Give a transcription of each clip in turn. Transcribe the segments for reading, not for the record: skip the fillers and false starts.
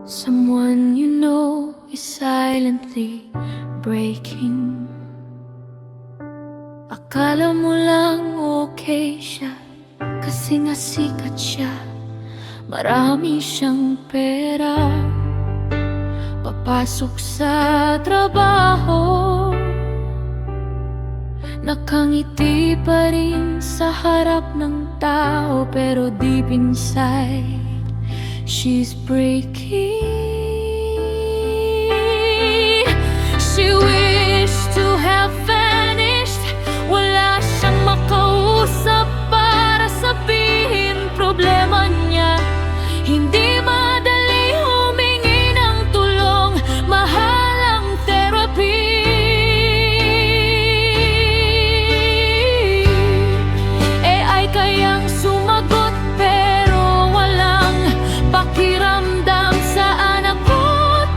Someone you know is silently breaking. Akala mo lang okay siya kasi nga sikat siya. Marami siyang pera, papasok sa trabaho, nakangiti pa rin sa harap ng tao, pero deep inside she's breaking. She wished to have vanished. Wala siyang makausap para sabihin problema niya. Hindi madali humingi ng tulong, mahal ang therapy. AI kayang sumagot pero walang pakiramdam. Saan ako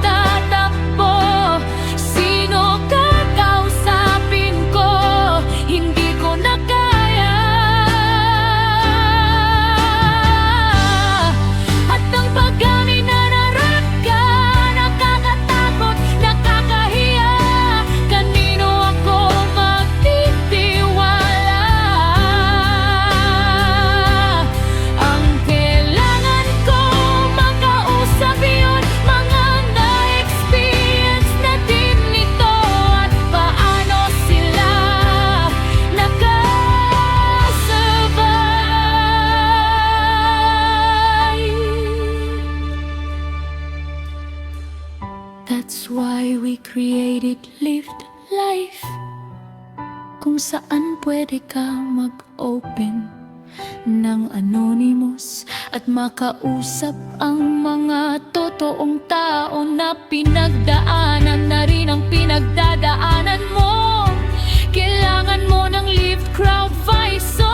tatakbo? Sino kakausapin ko? Hindi ko na kaya. At ang paggamit na naraka, nakakatakot, nakakahiya. Kanino ako magtitiwala? Ang kailangan ko makausap yun, mga na-experience na din nito. At paano sila nakasurvive. That's why we created Lived Life, kung saan pwede ka mag-open ng anonymous at makausap ang mga totoong tao na pinagdaanan na rin ang pinagdadaanan mo. Kailangan mo ng Lived Crowd Voice.